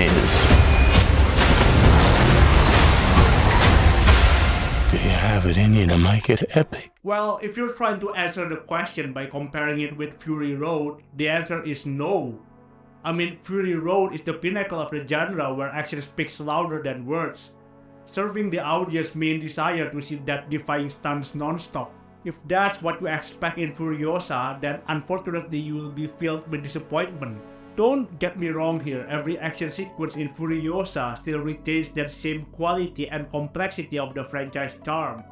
is. Do you have it in you to make it epic? Well, if you're trying to answer the question by comparing it with Fury Road, the answer is no. I mean, Fury Road is the pinnacle of the genre where action speaks louder than words, serving the audience's main desire to see that defying stunts non-stop. If that's what you expect in Furiosa, then unfortunately you will be filled with disappointment. Don't get me wrong here, every action sequence in Furiosa still retains that same quality and complexity of the franchise charm.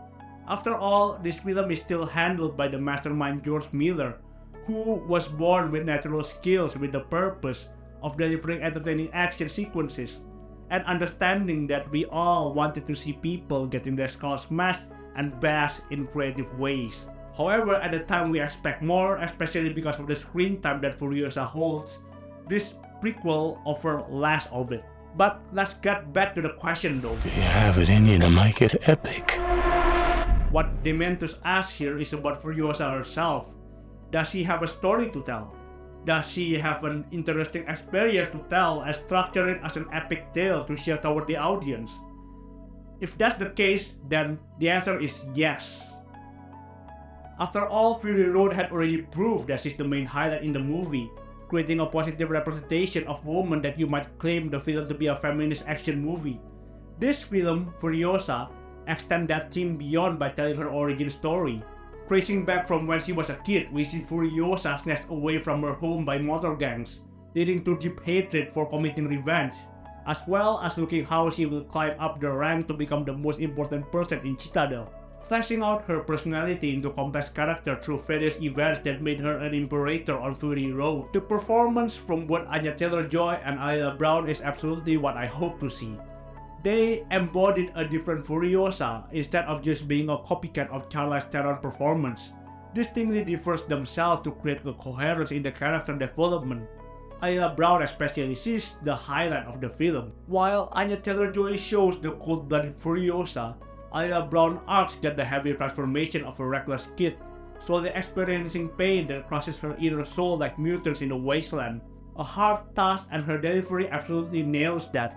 After all, this film is still handled by the mastermind George Miller, who was born with natural skills with the purpose of delivering entertaining action sequences, and understanding that we all wanted to see people getting their skulls smashed and bashed in creative ways. However, at the time we expect more, especially because of the screen time that Furiosa holds, this prequel offers less of it. But let's get back to the question though. Do you have it in you to make it epic? What Dementus asks here is about Furiosa herself. Does she have a story to tell? Does she have an interesting experience to tell and structure it as an epic tale to share toward the audience? If that's the case, then the answer is yes. After all, Fury Road had already proved that she's the main highlight in the movie, creating a positive representation of women that you might claim the film to be a feminist action movie. This film, Furiosa, extends that theme beyond by telling her origin story. Tracing back from when she was a kid, we see Furiosa snatched away from her home by motor gangs, leading to deep hatred for committing revenge, as well as looking how she will climb up the rank to become the most important person in Citadel, fleshing out her personality into complex character through various events that made her an imperator on Fury Road. The performance from both Anya Taylor-Joy and Ayla Brown is absolutely what I hope to see. They embodied a different Furiosa instead of just being a copycat of Charlize Theron's performance. Distinctly differs themselves to create a coherence in the character development. Ayla Brown especially sees the highlight of the film. While Anya Taylor-Joy shows the cold-blooded Furiosa, Ayla Brown arcs get the heavy transformation of a reckless kid, slowly experiencing pain that crushes her inner soul like mutants in the wasteland. A hard task, and her delivery absolutely nails that.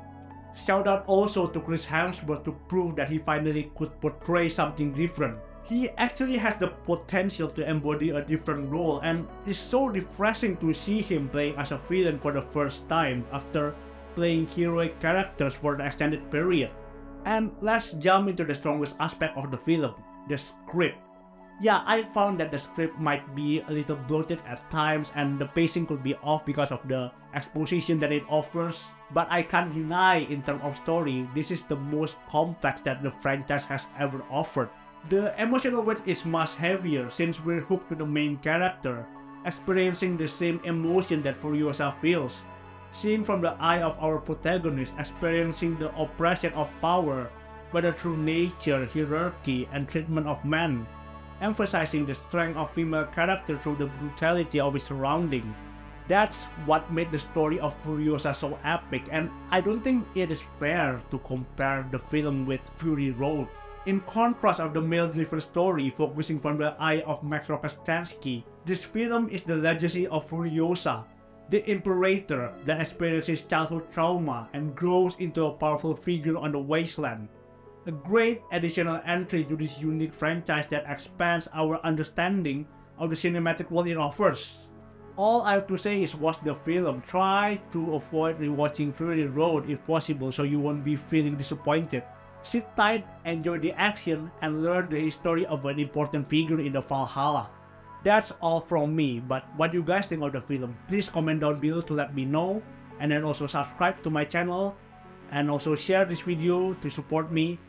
Shout out also to Chris Hemsworth to prove that he finally could portray something different. He actually has the potential to embody a different role, and it's so refreshing to see him playing as a villain for the first time after playing heroic characters for an extended period. And let's jump into the strongest aspect of the film, the script. Yeah, I found that the script might be a little bloated at times and the pacing could be off because of the exposition that it offers, but I can't deny in terms of story, this is the most complex that the franchise has ever offered. The emotional weight is much heavier since we're hooked to the main character, experiencing the same emotion that Furiosa feels. Seeing from the eye of our protagonist experiencing the oppression of power, whether through nature, hierarchy, and treatment of man, emphasizing the strength of female character through the brutality of his surrounding. That's what made the story of Furiosa so epic, and I don't think it is fair to compare the film with Fury Road. In contrast of the male-driven story focusing from the eye of Max Rokastansky, this film is the legacy of Furiosa, the imperator that experiences childhood trauma and grows into a powerful figure on the wasteland. A great additional entry to this unique franchise that expands our understanding of the cinematic world it offers. All I have to say is watch the film. Try to avoid rewatching Fury Road if possible so you won't be feeling disappointed. Sit tight, enjoy the action, and learn the history of an important figure in the Valhalla. That's all from me, but what do you guys think of the film? Please comment down below to let me know, and then also subscribe to my channel, and also share this video to support me,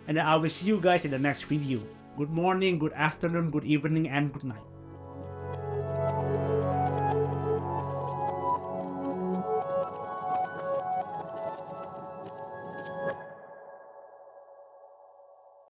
and I will see you guys in the next video. Good morning, good afternoon, good evening, and good night.